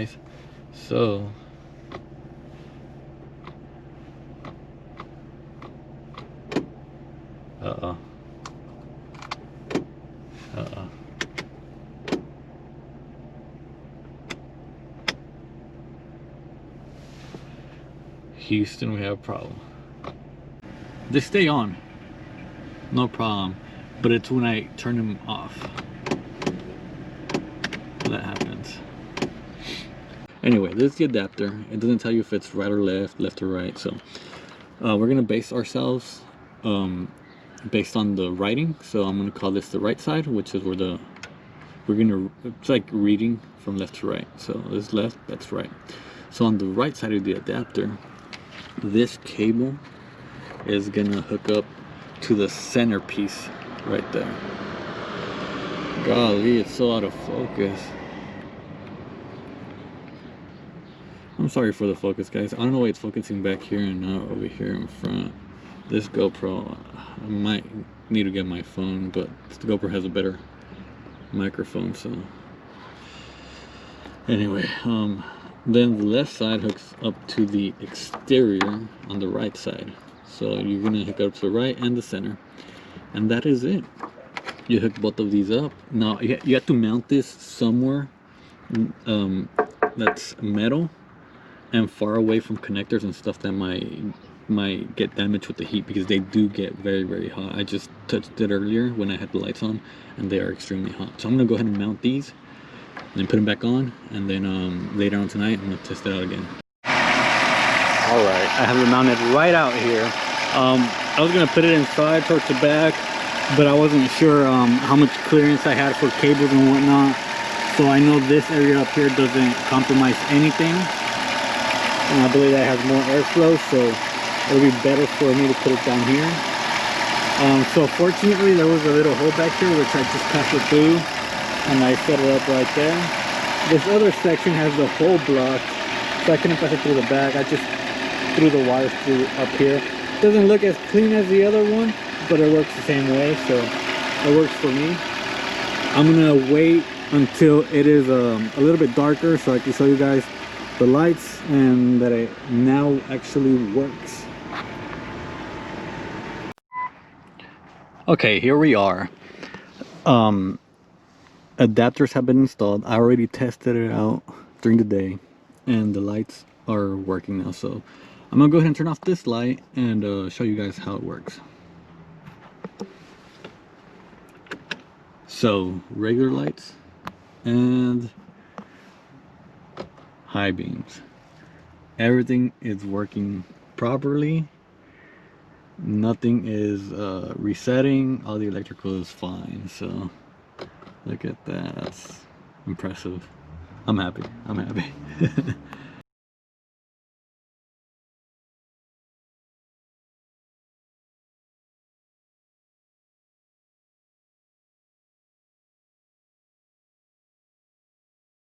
guys. So uh-oh. Houston, we have a problem. They stay on, no problem, but it's when I turn them off that happens. Anyway, this is the adapter. It doesn't tell you if it's right or left or right. So we're gonna base ourselves based on the writing. So I'm gonna call this the right side, which is where it's like reading from left to right. So this is left, that's right. So on the right side of the adapter, this cable is gonna hook up to the centerpiece right there. Golly, it's so out of focus. I'm sorry for the focus, guys. I don't know why it's focusing back here and not over here in front. This GoPro, I might need to get my phone, but the GoPro has a better microphone. So anyway, then the left side hooks up to the exterior on the right side. So you're gonna hook up to the right and the center, and that is it. You hook both of these up. Now you have to mount this somewhere that's metal and far away from connectors and stuff that might get damaged with the heat, because they do get very, very hot. I just touched it earlier when I had the lights on, and they are extremely hot. So I'm gonna go ahead and mount these and then put them back on, and then later on tonight I'm gonna test it out again. All right, I have it mounted right out here. I was gonna put it inside towards the back, but I wasn't sure how much clearance I had for cables and whatnot. So I know this area up here doesn't compromise anything, and I believe that has more airflow, so it'll be better for me to put it down here. So fortunately there was a little hole back here which I just passed it through, and I set it up right there. This other section has the hole blocked, so I couldn't pass it through the back. I just threw the wires through up here. Doesn't look as clean as the other one, but it works the same way, so it works for me. I'm gonna wait until it is a little bit darker so I can show you guys the lights and that it now actually works. Okay, here we are. Adapters have been installed. I already tested it out during the day, and the lights are working now. So I'm gonna go ahead and turn off this light and show you guys how it works. So regular lights and high beams, everything is working properly. Nothing is resetting. All the electrical is fine. So look at that, that's impressive. I'm happy.